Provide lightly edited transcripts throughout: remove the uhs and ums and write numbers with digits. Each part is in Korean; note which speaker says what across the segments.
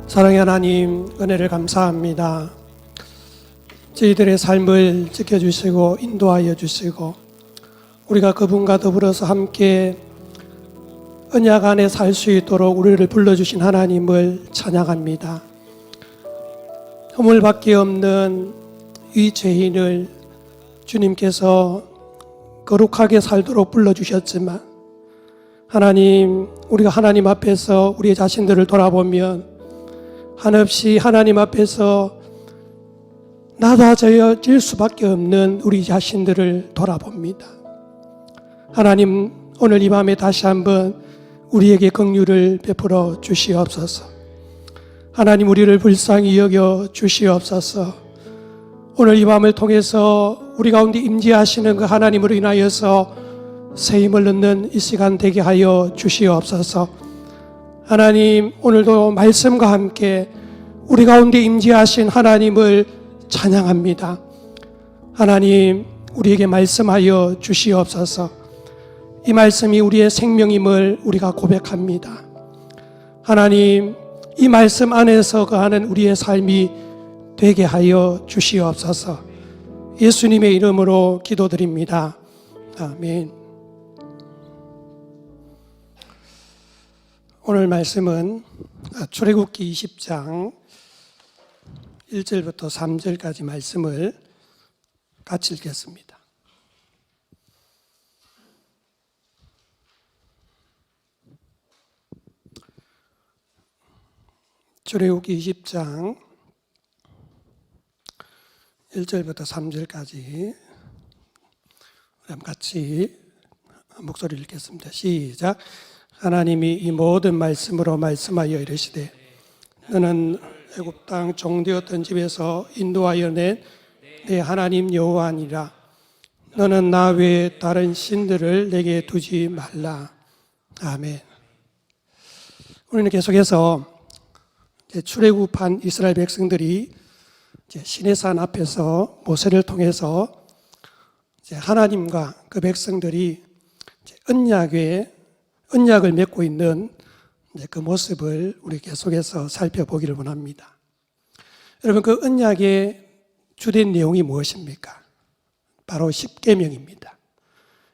Speaker 1: 사랑의 하나님, 은혜를 감사합니다. 저희들의 삶을 지켜주시고 인도하여 주시고 우리가 그분과 더불어서 함께 언약 안에 살 수 있도록 우리를 불러주신 하나님을 찬양합니다. 허물밖에 없는 이 죄인을 주님께서 거룩하게 살도록 불러주셨지만 하나님, 우리가 하나님 앞에서 우리 자신들을 돌아보면 한없이 하나님 앞에서 낮아질 수밖에 없는 우리 자신들을 돌아봅니다. 하나님, 오늘 이 밤에 다시 한번 우리에게 긍휼을 베풀어 주시옵소서. 하나님, 우리를 불쌍히 여겨 주시옵소서. 오늘 이 밤을 통해서 우리 가운데 임재하시는 그 하나님으로 인하여서 새 힘을 얻는 이 시간 되게 하여 주시옵소서. 하나님, 오늘도 말씀과 함께 우리 가운데 임재하신 하나님을 찬양합니다. 하나님, 우리에게 말씀하여 주시옵소서. 이 말씀이 우리의 생명임을 우리가 고백합니다. 하나님, 이 말씀 안에서 거하는 우리의 삶이 되게 하여 주시옵소서. 예수님의 이름으로 기도드립니다. 아멘. 오늘 말씀은 출애굽기 20장 1절부터 3절까지 말씀을 같이 읽겠습니다. 출애굽기 20장 1절부터 3절까지 같이 목소리를 읽겠습니다. 시작. 하나님이 이 모든 말씀으로 말씀하여 이르시되 너는 애굽 땅 종되었던 집에서 인도하여 낸 내 하나님 여호와니라. 너는 나 외에 다른 신들을 내게 두지 말라. 아멘. 우리는 계속해서 출애굽한 이스라엘 백성들이 시내산 앞에서 모세를 통해서 하나님과 그 백성들이 언약을 맺고 있는 그 모습을 우리 계속해서 살펴보기를 원합니다. 여러분, 그 언약의 주된 내용이 무엇입니까? 바로 십계명입니다.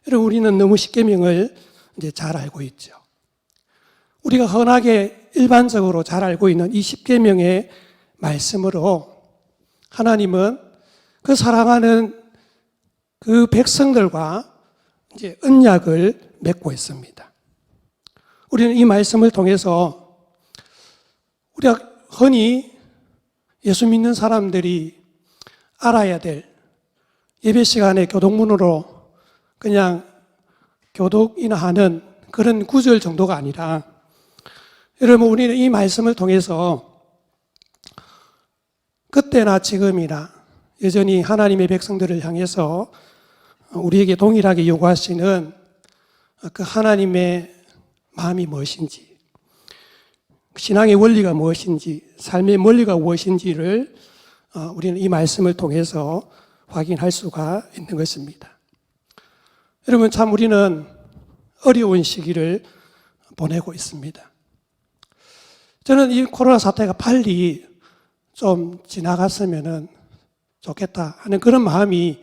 Speaker 1: 여러분, 우리는 너무 십계명을 잘 알고 있죠. 우리가 흔하게 일반적으로 잘 알고 있는 이 십계명의 말씀으로 하나님은 그 사랑하는 그 백성들과 언약을 맺고 있습니다. 우리는 이 말씀을 통해서 우리가 흔히 예수 믿는 사람들이 알아야 될 예배 시간에 교독문으로 그냥 교독이나 하는 그런 구절 정도가 아니라, 여러분, 우리는 이 말씀을 통해서 그때나 지금이나 여전히 하나님의 백성들을 향해서 우리에게 동일하게 요구하시는 그 하나님의 마음이 무엇인지, 신앙의 원리가 무엇인지, 삶의 원리가 무엇인지를 우리는 이 말씀을 통해서 확인할 수가 있는 것입니다. 여러분, 참 우리는 어려운 시기를 보내고 있습니다. 저는 이 코로나 사태가 빨리 좀 지나갔으면 좋겠다 하는 그런 마음이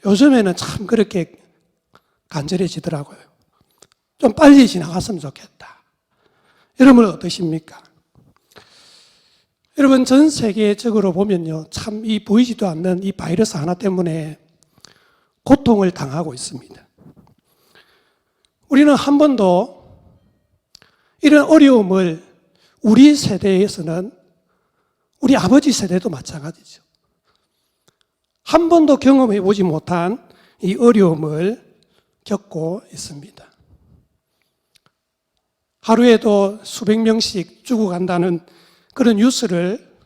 Speaker 1: 요즘에는 참 그렇게 간절해지더라고요. 좀 빨리 지나갔으면 좋겠다. 여러분은 어떠십니까? 여러분, 전 세계적으로 보면요, 참 이 보이지도 않는 이 바이러스 하나 때문에 고통을 당하고 있습니다. 우리는 한 번도 이런 어려움을 우리 세대에서는, 우리 아버지 세대도 마찬가지죠, 한 번도 경험해 보지 못한 이 어려움을 겪고 있습니다. 하루에도 수백 명씩 죽어간다는 그런 뉴스를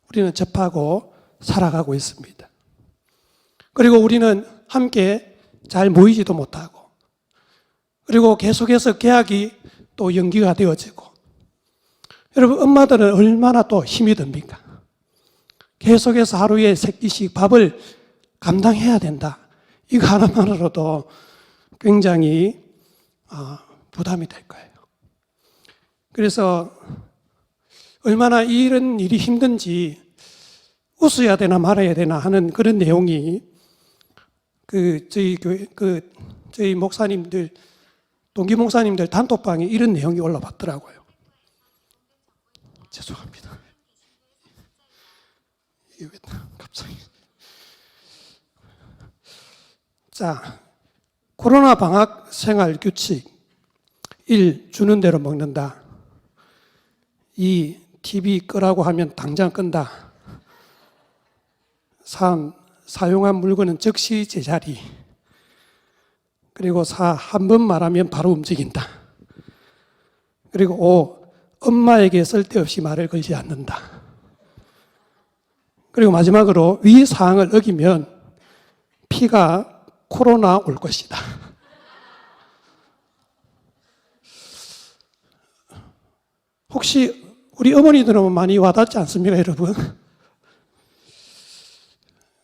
Speaker 1: 우리는 접하고 살아가고 있습니다. 그리고 우리는 함께 잘 모이지도 못하고, 그리고 계속해서 계약이 또 연기가 되어지고, 여러분, 엄마들은 얼마나 또 힘이 듭니까? 계속해서 하루에 세 끼씩 밥을 감당해야 된다. 이거 하나만으로도 굉장히 부담이 될 거예요. 그래서 얼마나 이런 일이 힘든지 웃어야 되나 말아야 되나 하는 그런 내용이 저희 교회, 저희 목사님들, 동기 목사님들 단톡방에 이런 내용이 올라왔더라고요. 죄송합니다. 이게 왜 갑자기. 자, 코로나 방학 생활 규칙. 1. 주는 대로 먹는다. 2. TV 끄라고 하면 당장 끈다. 3. 사용한 물건은 즉시 제자리. 그리고 4. 한 번 말하면 바로 움직인다. 그리고 5. 엄마에게 쓸데없이 말을 걸지 않는다. 그리고 마지막으로 위 사항을 어기면 피가 코로나 올 것이다. 혹시 우리 어머니들은 많이 와닿지 않습니까, 여러분?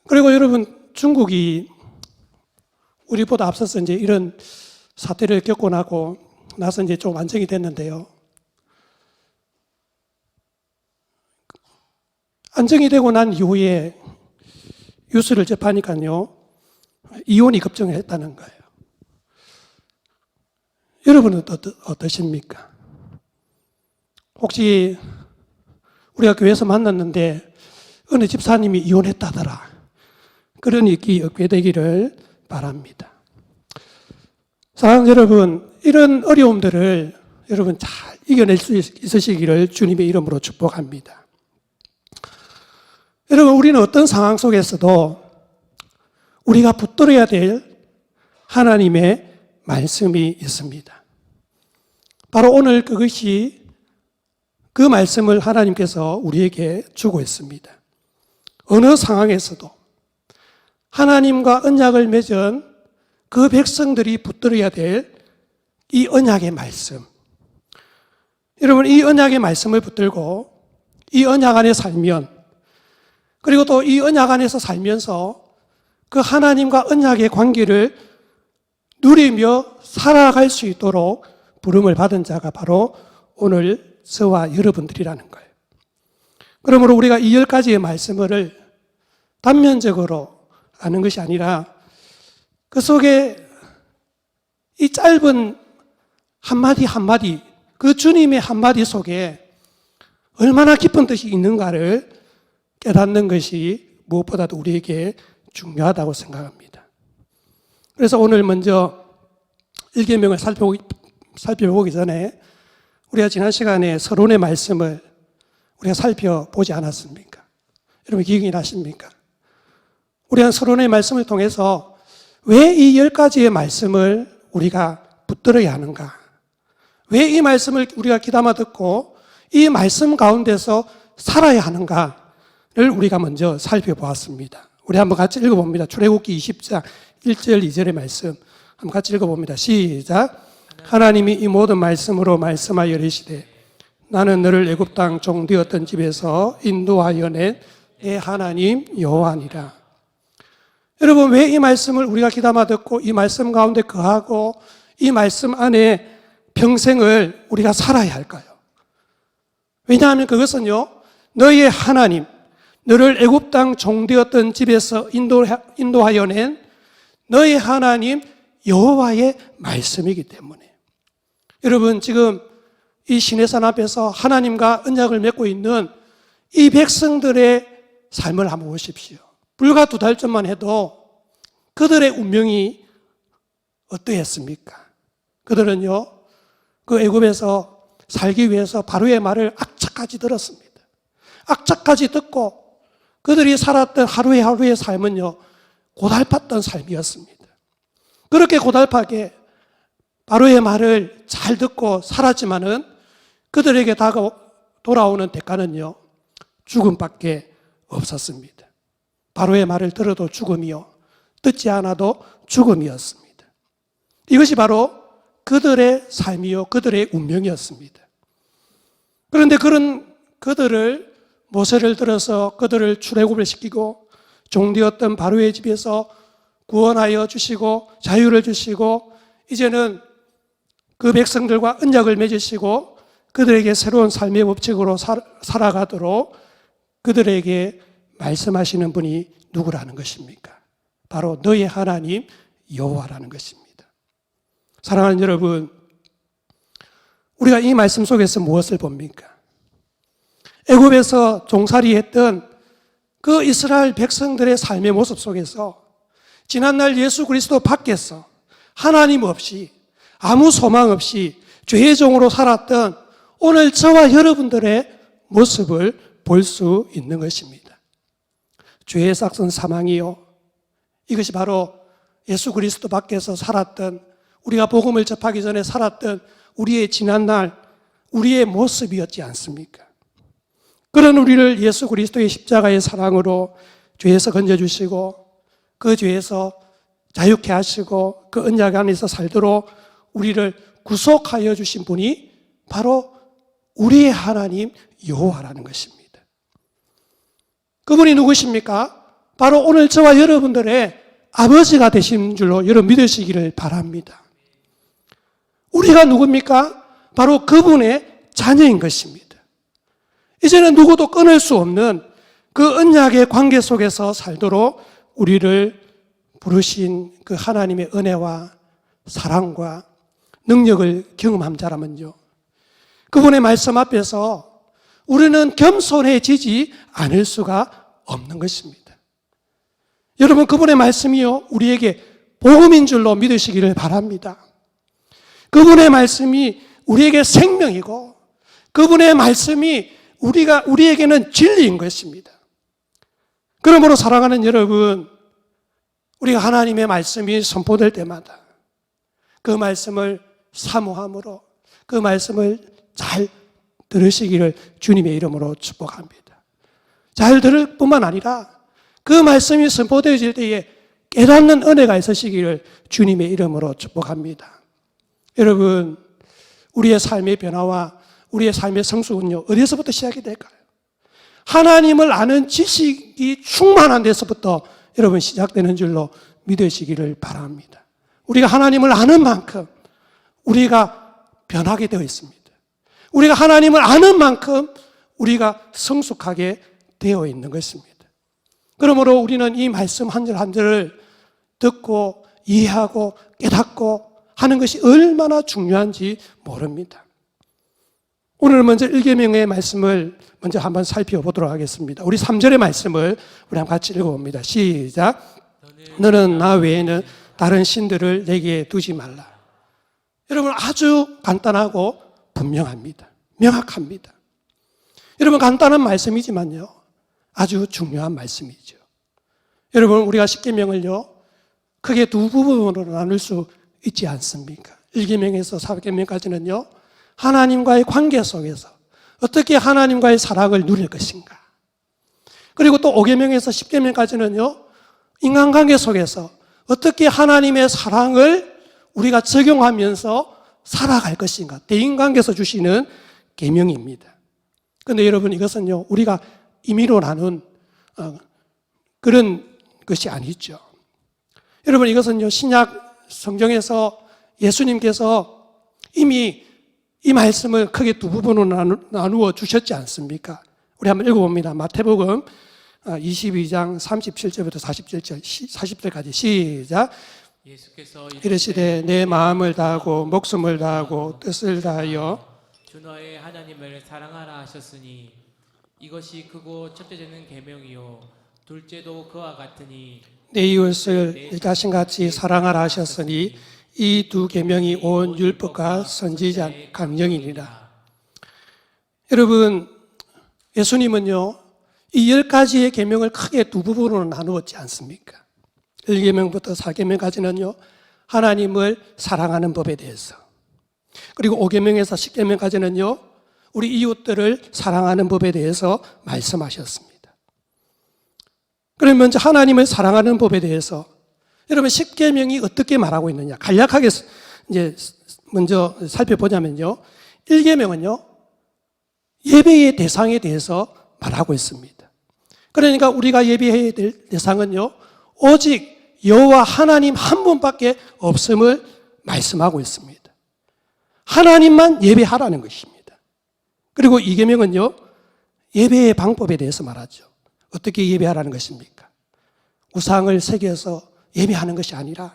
Speaker 1: 그리고 여러분, 중국이 우리보다 앞서서 이제 이런 사태를 겪고 나서 이제 좀 안정이 됐는데요. 안정이 되고 난 이후에 뉴스를 접하니까요, 이혼이 급증을 했다는 거예요. 여러분은 어떠십니까? 혹시 우리가 교회에서 만났는데 어느 집사님이 이혼했다더라. 그런 일이 없게 되기를 바랍니다. 사랑하는 여러분, 이런 어려움들을 여러분 잘 이겨낼 수 있으시기를 주님의 이름으로 축복합니다. 여러분, 우리는 어떤 상황 속에서도 우리가 붙들어야 될 하나님의 말씀이 있습니다. 바로 오늘 그것이 그 말씀을 하나님께서 우리에게 주고 있습니다. 어느 상황에서도 하나님과 언약을 맺은 그 백성들이 붙들어야 될 이 언약의 말씀. 여러분, 이 언약의 말씀을 붙들고 이 언약 안에 살면, 그리고 또 이 언약 안에서 살면서 그 하나님과 언약의 관계를 누리며 살아갈 수 있도록 부름을 받은 자가 바로 오늘 저와 여러분들이라는 거예요. 그러므로 우리가 이 10가지의 말씀을 단면적으로 아는 것이 아니라 그 속에 이 짧은 한마디 한마디, 그 주님의 한마디 속에 얼마나 깊은 뜻이 있는가를 깨닫는 것이 무엇보다도 우리에게 중요하다고 생각합니다. 그래서 오늘 먼저 1계명을 살펴보기 전에 우리가 지난 시간에 서론의 말씀을 우리가 살펴보지 않았습니까? 여러분 기억이 나십니까? 우리가 서론의 말씀을 통해서 왜 이 10가지의 말씀을 우리가 붙들어야 하는가? 왜 이 말씀을 우리가 귀담아 듣고 이 말씀 가운데서 살아야 하는가를 우리가 먼저 살펴보았습니다. 우리 한번 같이 읽어봅니다. 출애굽기 20장 1절 2절의 말씀 한번 같이 읽어봅니다. 시작. 하나님이 이 모든 말씀으로 말씀하여 이르시되 나는 너를 애굽 땅 종되었던 집에서 인도하여 낸 내 하나님 여호와니라. 여러분, 왜 이 말씀을 우리가 귀담아 듣고 이 말씀 가운데 거하고 이 말씀 안에 평생을 우리가 살아야 할까요? 왜냐하면 그것은요, 너희의 하나님, 너를 애굽 땅 종되었던 집에서 인도하여 낸 너희 하나님 여호와의 말씀이기 때문에. 여러분, 지금 이 시내산 앞에서 하나님과 언약을 맺고 있는 이 백성들의 삶을 한번 보십시오. 불과 2달 전만 해도 그들의 운명이 어떠했습니까? 그들은요, 그 애굽에서 살기 위해서 바로의 말을 악착까지 들었습니다. 악착까지 듣고 그들이 살았던 하루의 삶은요, 고달팠던 삶이었습니다. 그렇게 고달파게 바로의 말을 잘 듣고 살았지만은 그들에게 돌아오는 대가는요, 죽음밖에 없었습니다. 바로의 말을 들어도 죽음이요, 듣지 않아도 죽음이었습니다. 이것이 바로 그들의 삶이요, 그들의 운명이었습니다. 그런데 그런 그들을 모세를 들어서 그들을 출애굽을 시키고 종되었던 바로의 집에서 구원하여 주시고 자유를 주시고 이제는 그 백성들과 언약을 맺으시고 그들에게 새로운 삶의 법칙으로 살아가도록 그들에게 말씀하시는 분이 누구라는 것입니까? 바로 너의 하나님 여호와라는 것입니다. 사랑하는 여러분, 우리가 이 말씀 속에서 무엇을 봅니까? 애굽에서 종살이했던 그 이스라엘 백성들의 삶의 모습 속에서 지난날 예수 그리스도 밖에서 하나님 없이 아무 소망 없이 죄의 종으로 살았던 오늘 저와 여러분들의 모습을 볼 수 있는 것입니다. 죄의 삭선 사망이요, 이것이 바로 예수 그리스도 밖에서 살았던, 우리가 복음을 접하기 전에 살았던 우리의 지난날 우리의 모습이었지 않습니까? 그런 우리를 예수 그리스도의 십자가의 사랑으로 죄에서 건져주시고 그 죄에서 자유케 하시고 그 언약 안에서 살도록 우리를 구속하여 주신 분이 바로 우리의 하나님 여호와라는 것입니다. 그분이 누구십니까? 바로 오늘 저와 여러분들의 아버지가 되신 줄로 여러분 믿으시기를 바랍니다. 우리가 누굽니까? 바로 그분의 자녀인 것입니다. 이제는 누구도 끊을 수 없는 그 언약의 관계 속에서 살도록 우리를 부르신 그 하나님의 은혜와 사랑과 능력을 경험한 자라면요, 그분의 말씀 앞에서 우리는 겸손해지지 않을 수가 없는 것입니다. 여러분, 그분의 말씀이요, 우리에게 복음인 줄로 믿으시기를 바랍니다. 그분의 말씀이 우리에게 생명이고 그분의 말씀이 우리에게는 진리인 것입니다. 그러므로 사랑하는 여러분, 우리가 하나님의 말씀이 선포될 때마다 그 말씀을 사모함으로 그 말씀을 잘 들으시기를 주님의 이름으로 축복합니다. 잘 들을 뿐만 아니라 그 말씀이 선포되어질 때에 깨닫는 은혜가 있으시기를 주님의 이름으로 축복합니다. 여러분, 우리의 삶의 변화와 우리의 삶의 성숙은요, 어디서부터 시작이 될까요? 하나님을 아는 지식이 충만한 데서부터 여러분 시작되는 줄로 믿으시기를 바랍니다. 우리가 하나님을 아는 만큼 우리가 변하게 되어 있습니다. 우리가 하나님을 아는 만큼 우리가 성숙하게 되어 있는 것입니다. 그러므로 우리는 이 말씀 한 절 한 절을 듣고 이해하고 깨닫고 하는 것이 얼마나 중요한지 모릅니다. 오늘 먼저 1계명의 말씀을 먼저 한번 살펴보도록 하겠습니다. 우리 3절의 말씀을 우리 한번 같이 읽어봅니다. 시작. 너는 나 외에는 다른 신들을 내게 두지 말라. 여러분, 아주 간단하고 분명합니다. 명확합니다. 여러분, 간단한 말씀이지만요, 아주 중요한 말씀이죠. 여러분, 우리가 10계명을요 크게 두 부분으로 나눌 수 있지 않습니까? 1계명에서 4계명까지는요 하나님과의 관계 속에서 어떻게 하나님과의 사랑을 누릴 것인가, 그리고 또 5계명에서 10계명까지는요 인간관계 속에서 어떻게 하나님의 사랑을 우리가 적용하면서 살아갈 것인가, 대인관계에서 주시는 계명입니다. 그런데 여러분, 이것은요 우리가 임의로 나눈 그런 것이 아니죠. 여러분, 이것은요 신약 성경에서 예수님께서 이미 이 말씀을 크게 두 부분으로 나누어 주셨지 않습니까? 우리 한번 읽어봅니다. 마태복음 22장 37절부터 40절까지 시작.
Speaker 2: 예수께서
Speaker 1: 이르시되 내 마음을 다하고 목숨을 다하고 뜻을 다하여
Speaker 2: 주 너의 하나님을 사랑하라 하셨으니 이것이 크고 첫째는 계명이요 둘째도 그와 같으니
Speaker 1: 내 이웃을 내 자신같이 사랑하라 하셨으니 이 두 계명이 온 율법과 선지자 강령이니라. 여러분, 예수님은요 이 10가지의 계명을 크게 두 부분으로 나누었지 않습니까? 1계명부터 4계명까지는요 하나님을 사랑하는 법에 대해서, 그리고 5계명에서 10계명까지는요 우리 이웃들을 사랑하는 법에 대해서 말씀하셨습니다. 그럼 먼저 하나님을 사랑하는 법에 대해서 여러분 10계명이 어떻게 말하고 있느냐, 간략하게 이제 먼저 살펴보자면요, 1계명은요 예배의 대상에 대해서 말하고 있습니다. 그러니까 우리가 예배해야 될 대상은요 오직 여호와 하나님 한 분밖에 없음을 말씀하고 있습니다. 하나님만 예배하라는 것입니다. 그리고 2계명은요, 예배의 방법에 대해서 말하죠. 어떻게 예배하라는 것입니까? 우상을 새겨서 예배하는 것이 아니라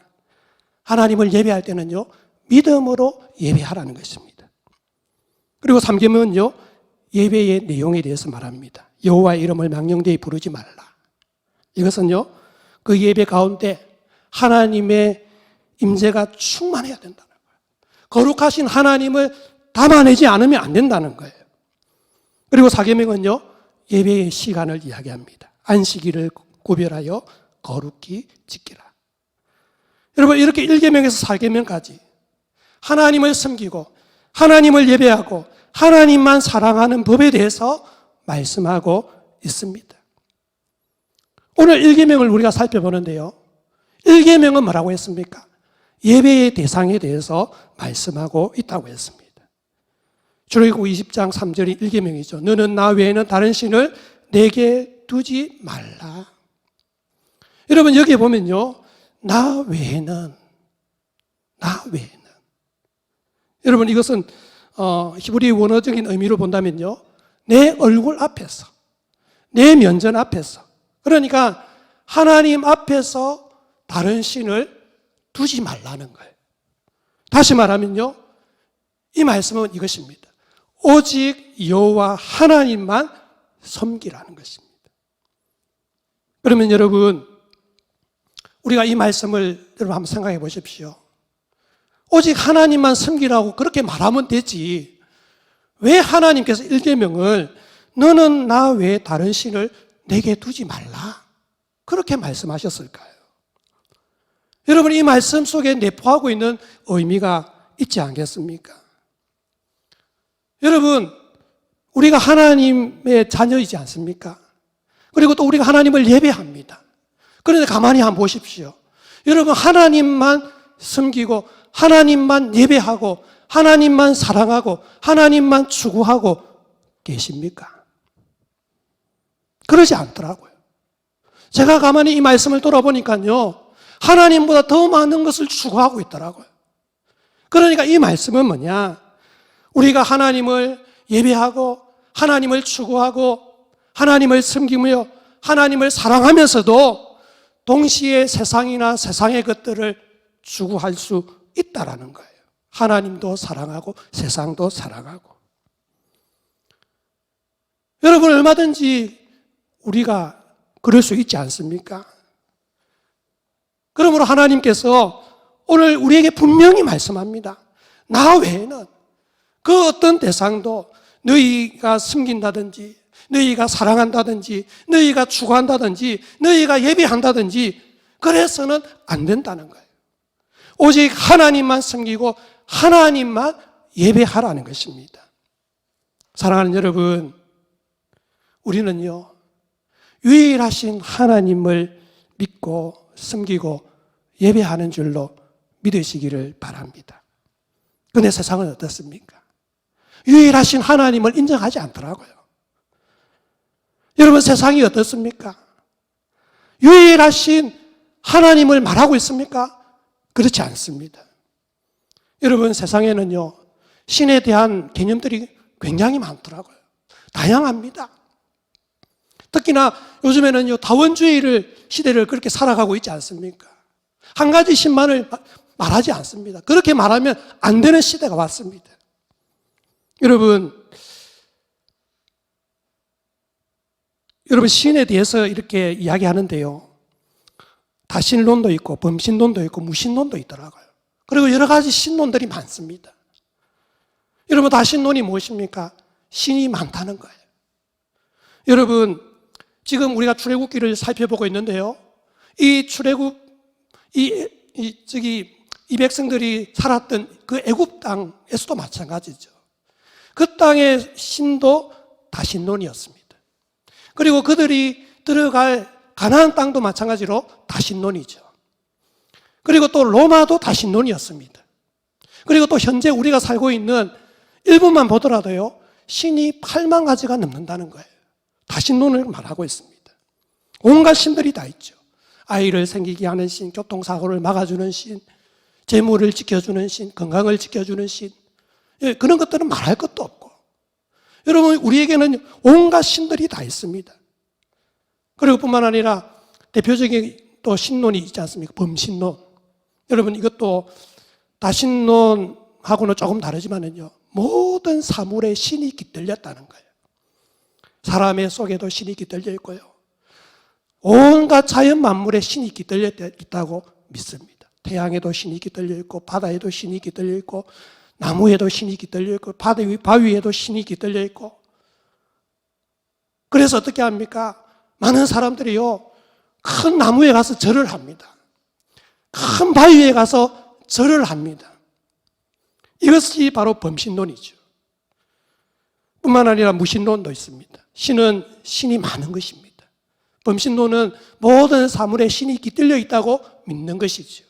Speaker 1: 하나님을 예배할 때는요, 믿음으로 예배하라는 것입니다. 그리고 3계명은요, 예배의 내용에 대해서 말합니다. 여호와의 이름을 망령되이 부르지 말라. 이것은요, 그 예배 가운데 하나님의 임재가 충만해야 된다는 거예요. 거룩하신 하나님을 담아내지 않으면 안 된다는 거예요. 그리고 4계명은요, 예배의 시간을 이야기합니다. 안식일을 구별하여 거룩히 지키라. 여러분, 이렇게 1계명에서 4계명까지 하나님을 섬기고 하나님을 예배하고 하나님만 사랑하는 법에 대해서 말씀하고 있습니다. 오늘 1계명을 우리가 살펴보는데요, 1계명은 뭐라고 했습니까? 예배의 대상에 대해서 말씀하고 있다고 했습니다. 출애굽 20장 3절이 1계명이죠. 너는 나 외에는 다른 신을 내게 두지 말라. 여러분, 여기에 보면요, 나 외에는 여러분, 이것은 히브리 원어적인 의미로 본다면요, 내 얼굴 앞에서, 내 면전 앞에서, 그러니까 하나님 앞에서 다른 신을 두지 말라는 거예요. 다시 말하면요, 이 말씀은 이것입니다. 오직 여호와 하나님만 섬기라는 것입니다. 그러면 여러분, 우리가 이 말씀을 여러분 한번 생각해 보십시오. 오직 하나님만 섬기라고 그렇게 말하면 되지, 왜 하나님께서 1계명을 너는 나 외에 다른 신을 내게 두지 말라 그렇게 말씀하셨을까요? 여러분, 이 말씀 속에 내포하고 있는 의미가 있지 않겠습니까? 여러분, 우리가 하나님의 자녀이지 않습니까? 그리고 또 우리가 하나님을 예배합니다. 그런데 가만히 한번 보십시오. 여러분, 하나님만 섬기고 하나님만 예배하고 하나님만 사랑하고 하나님만 추구하고 계십니까? 그러지 않더라고요. 제가 가만히 이 말씀을 돌아보니까요, 하나님보다 더 많은 것을 추구하고 있더라고요. 그러니까 이 말씀은 뭐냐? 우리가 하나님을 예배하고 하나님을 추구하고 하나님을 섬기며 하나님을 사랑하면서도 동시에 세상이나 세상의 것들을 추구할 수 있다라는 거예요. 하나님도 사랑하고 세상도 사랑하고. 여러분, 얼마든지 우리가 그럴 수 있지 않습니까? 그러므로 하나님께서 오늘 우리에게 분명히 말씀합니다. 나 외에는 그 어떤 대상도 너희가 섬긴다든지 너희가 사랑한다든지 너희가 추구한다든지 너희가 예배한다든지 그래서는 안 된다는 거예요. 오직 하나님만 섬기고 하나님만 예배하라는 것입니다. 사랑하는 여러분, 우리는요, 유일하신 하나님을 믿고 섬기고 예배하는 줄로 믿으시기를 바랍니다. 그런데 세상은 어떻습니까? 유일하신 하나님을 인정하지 않더라고요. 여러분, 세상이 어떻습니까? 유일하신 하나님을 말하고 있습니까? 그렇지 않습니다. 여러분, 세상에는요, 신에 대한 개념들이 굉장히 많더라고요. 다양합니다. 특히나 요즘에는요, 다원주의를 시대를 그렇게 살아가고 있지 않습니까? 한 가지 신만을 말하지 않습니다. 그렇게 말하면 안 되는 시대가 왔습니다. 여러분 신에 대해서 이렇게 이야기하는데요, 다신론도 있고 범신론도 있고 무신론도 있더라고요. 그리고 여러 가지 신론들이 많습니다. 여러분, 다신론이 무엇입니까? 신이 많다는 거예요. 여러분, 지금 우리가 출애굽기를 살펴보고 있는데요, 이 출애굽 이 백성들이 살았던 그 애굽 땅에서도 마찬가지죠. 그 땅의 신도 다신론이었습니다. 그리고 그들이 들어갈 가나안 땅도 마찬가지로 다신론이죠. 그리고 또 로마도 다신론이었습니다. 그리고 또 현재 우리가 살고 있는 일본만 보더라도요, 신이 8만 가지가 넘는다는 거예요. 다신론을 말하고 있습니다. 온갖 신들이 다 있죠. 아이를 생기게 하는 신, 교통사고를 막아주는 신, 재물을 지켜주는 신, 건강을 지켜주는 신, 그런 것들은 말할 것도 없고. 여러분, 우리에게는 온갖 신들이 다 있습니다. 그리고 뿐만 아니라 대표적인 또 신론이 있지 않습니까? 범신론. 여러분, 이것도 다신론하고는 조금 다르지만은요, 모든 사물에 신이 깃들렸다는 거예요. 사람의 속에도 신이 깃들려 있고요, 온갖 자연 만물에 신이 깃들려 있다고 믿습니다. 태양에도 신이 깃들려 있고, 바다에도 신이 깃들려 있고, 나무에도 신이 깃들려 있고, 바위에도 신이 깃들려 있고. 그래서 어떻게 합니까? 많은 사람들이요, 큰 나무에 가서 절을 합니다. 큰 바위에 가서 절을 합니다. 이것이 바로 범신론이죠. 뿐만 아니라 무신론도 있습니다. 신이 많은 것입니다. 범신론은 모든 사물에 신이 깃들려 있다고 믿는 것이죠.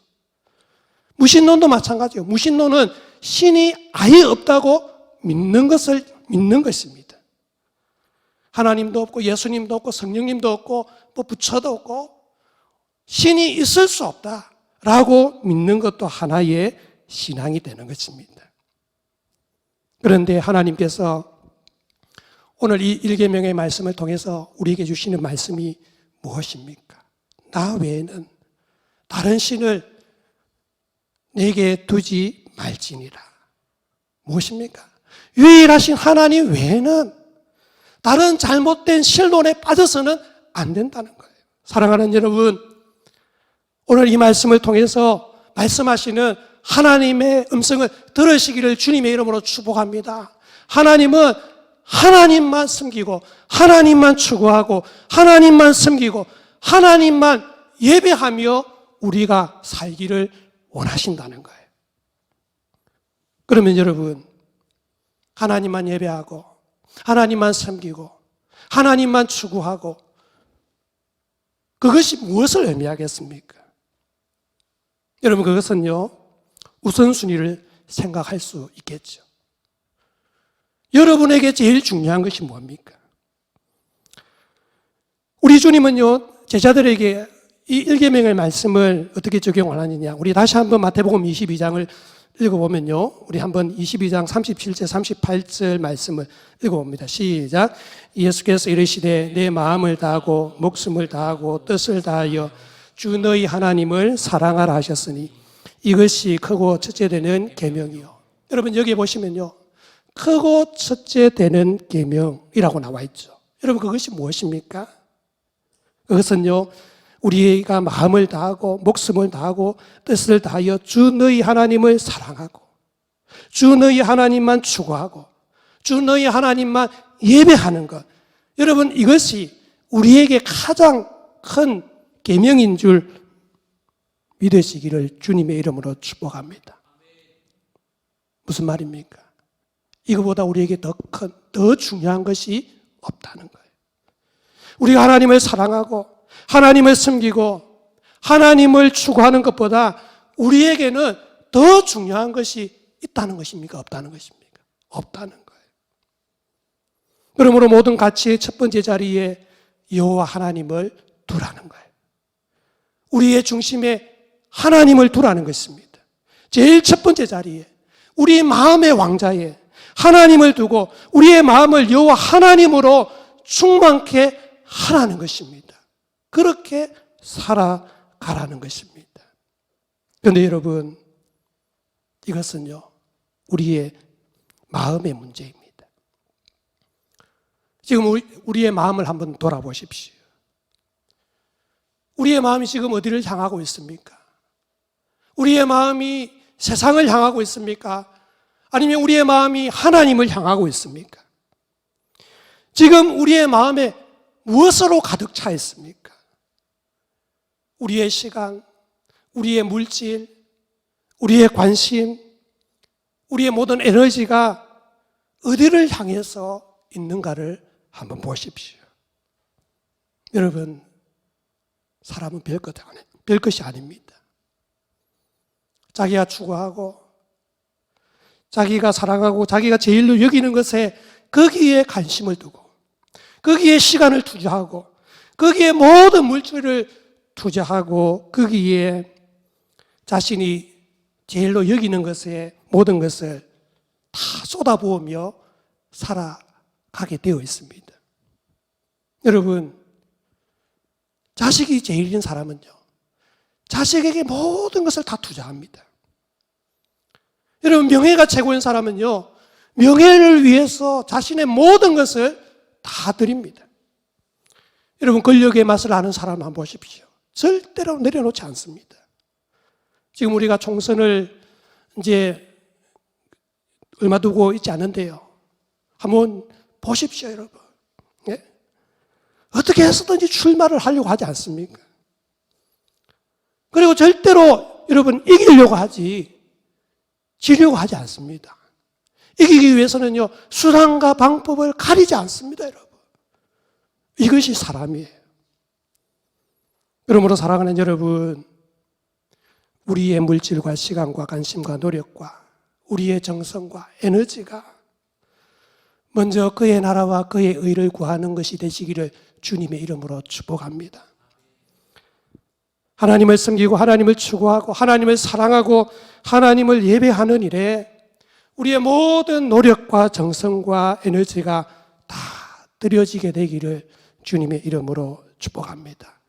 Speaker 1: 무신론도 마찬가지예요. 무신론은 신이 아예 없다고 믿는 것입니다. 하나님도 없고 예수님도 없고 성령님도 없고 뭐 부처도 없고 신이 있을 수 없다라고 믿는 것도 하나의 신앙이 되는 것입니다. 그런데 하나님께서 오늘 이 일계명의 말씀을 통해서 우리에게 주시는 말씀이 무엇입니까? 나 외에는 다른 신을 내게 두지 말지니라. 무엇입니까? 유일하신 하나님 외에는 다른 잘못된 신론에 빠져서는 안 된다는 거예요. 사랑하는 여러분, 오늘 이 말씀을 통해서 말씀하시는 하나님의 음성을 들으시기를 주님의 이름으로 축복합니다. 하나님은 하나님만 섬기고 하나님만 추구하고 하나님만 섬기고 하나님만 예배하며 우리가 살기를 원하신다는 거예요. 그러면 여러분, 하나님만 예배하고 하나님만 섬기고 하나님만 추구하고 그것이 무엇을 의미하겠습니까? 여러분, 그것은요, 우선순위를 생각할 수 있겠죠. 여러분에게 제일 중요한 것이 뭡니까? 우리 주님은요, 제자들에게 이 일계명의 말씀을 어떻게 적용을 하느냐. 우리 다시 한번 마태복음 22장을 읽어보면요, 우리 한번 22장 37절 38절 말씀을 읽어봅니다. 시작. 예수께서 이르시되 내 마음을 다하고 목숨을 다하고 뜻을 다하여 주 너희 하나님을 사랑하라 하셨으니 이것이 크고 첫째 되는 계명이요. 여러분, 여기 보시면요, 크고 첫째 되는 계명이라고 나와 있죠. 여러분, 그것이 무엇입니까? 그것은요, 우리가 마음을 다하고 목숨을 다하고 뜻을 다하여 주 너희 하나님을 사랑하고 주 너희 하나님만 추구하고 주 너희 하나님만 예배하는 것. 여러분, 이것이 우리에게 가장 큰 계명인 줄 믿으시기를 주님의 이름으로 축복합니다. 무슨 말입니까? 이거보다 우리에게 더 중요한 것이 없다는 거예요. 우리가 하나님을 사랑하고 하나님을 섬기고 하나님을 추구하는 것보다 우리에게는 더 중요한 것이 있다는 것입니까? 없다는 것입니까? 없다는 거예요. 그러므로 모든 가치의 첫 번째 자리에 여호와 하나님을 두라는 거예요. 우리의 중심에 하나님을 두라는 것입니다. 제일 첫 번째 자리에, 우리 마음의 왕자에 하나님을 두고 우리의 마음을 여호와 하나님으로 충만케 하라는 것입니다. 그렇게 살아가라는 것입니다. 그런데 여러분, 이것은요, 우리의 마음의 문제입니다. 지금 우리의 마음을 한번 돌아보십시오. 우리의 마음이 지금 어디를 향하고 있습니까? 우리의 마음이 세상을 향하고 있습니까? 아니면 우리의 마음이 하나님을 향하고 있습니까? 지금 우리의 마음에 무엇으로 가득 차 있습니까? 우리의 시간, 우리의 물질, 우리의 관심, 우리의 모든 에너지가 어디를 향해서 있는가를 한번 보십시오. 여러분, 사람은 별것이 아닙니다. 자기가 추구하고 자기가 사랑하고 자기가 제일로 여기는 것에 거기에 관심을 두고 거기에 시간을 투자하고 거기에 모든 물질을 투자하고 거기에 자신이 제일로 여기는 것에 모든 것을 다 쏟아부으며 살아가는 가게 되어 있습니다. 여러분, 자식이 제일인 사람은요, 자식에게 모든 것을 다 투자합니다. 여러분, 명예가 최고인 사람은요, 명예를 위해서 자신의 모든 것을 다 드립니다. 여러분, 권력의 맛을 아는 사람 한번 보십시오. 절대로 내려놓지 않습니다. 지금 우리가 총선을 이제 얼마 두고 있지 않은데요. 한번 보십시오, 여러분. 예? 어떻게 해서든지 출마를 하려고 하지 않습니까? 그리고 절대로 여러분 이기려고 하지, 지려고 하지 않습니다. 이기기 위해서는요, 수단과 방법을 가리지 않습니다, 여러분. 이것이 사람이에요. 그러므로 사랑하는 여러분, 우리의 물질과 시간과 관심과 노력과 우리의 정성과 에너지가 먼저 그의 나라와 그의 의를 구하는 것이 되시기를 주님의 이름으로 축복합니다. 하나님을 섬기고 하나님을 추구하고 하나님을 사랑하고 하나님을 예배하는 일에 우리의 모든 노력과 정성과 에너지가 다 드려지게 되기를 주님의 이름으로 축복합니다.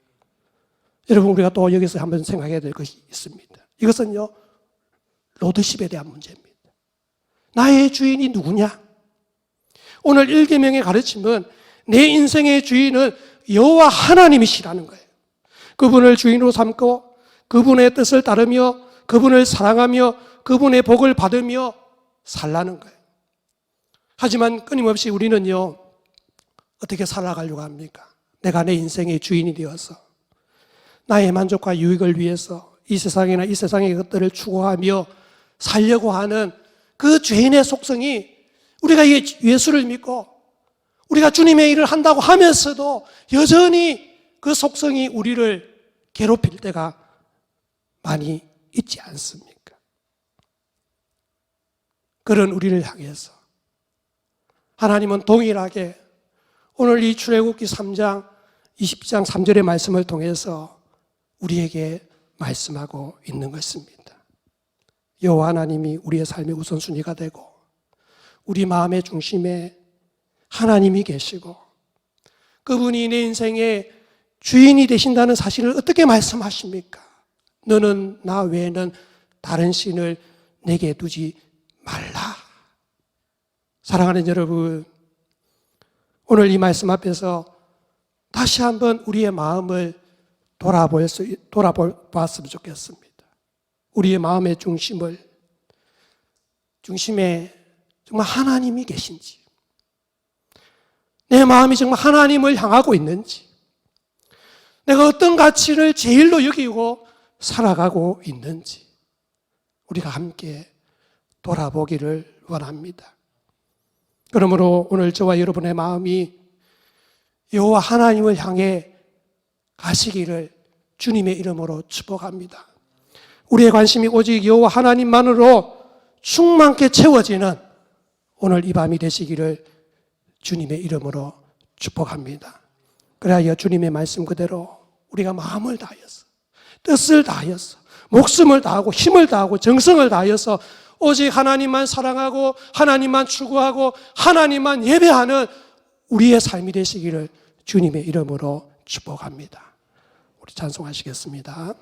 Speaker 1: 여러분, 우리가 또 여기서 한번 생각해야 될 것이 있습니다. 이것은요, 로드십에 대한 문제입니다. 나의 주인이 누구냐? 오늘 1계명의 가르침은 내 인생의 주인은 여호와 하나님이시라는 거예요. 그분을 주인으로 삼고 그분의 뜻을 따르며 그분을 사랑하며 그분의 복을 받으며 살라는 거예요. 하지만 끊임없이 우리는요, 어떻게 살아가려고 합니까? 내가 내 인생의 주인이 되어서 나의 만족과 유익을 위해서 이 세상이나 이 세상의 것들을 추구하며 살려고 하는 그 죄인의 속성이, 우리가 예수를 믿고 우리가 주님의 일을 한다고 하면서도 여전히 그 속성이 우리를 괴롭힐 때가 많이 있지 않습니까? 그런 우리를 향해서 하나님은 동일하게 오늘 이 출애굽기 3장 20장 3절의 말씀을 통해서 우리에게 말씀하고 있는 것입니다. 여호와 하나님이 우리의 삶의 우선순위가 되고 우리 마음의 중심에 하나님이 계시고 그분이 내 인생의 주인이 되신다는 사실을 어떻게 말씀하십니까? 너는 나 외에는 다른 신을 내게 두지 말라. 사랑하는 여러분, 오늘 이 말씀 앞에서 다시 한번 우리의 마음을 돌아봤으면 좋겠습니다. 우리의 마음의 중심에 정말 하나님이 계신지, 내 마음이 정말 하나님을 향하고 있는지, 내가 어떤 가치를 제일로 여기고 살아가고 있는지 우리가 함께 돌아보기를 원합니다. 그러므로 오늘 저와 여러분의 마음이 여호와 하나님을 향해 가시기를 주님의 이름으로 축복합니다. 우리의 관심이 오직 여호와 하나님만으로 충만케 채워지는 오늘 이 밤이 되시기를 주님의 이름으로 축복합니다. 그래야 주님의 말씀 그대로 우리가 마음을 다하여서, 뜻을 다하여서, 목숨을 다하고 힘을 다하고 정성을 다하여서 오직 하나님만 사랑하고 하나님만 추구하고 하나님만 예배하는 우리의 삶이 되시기를 주님의 이름으로 축복합니다. 우리 찬송하시겠습니다.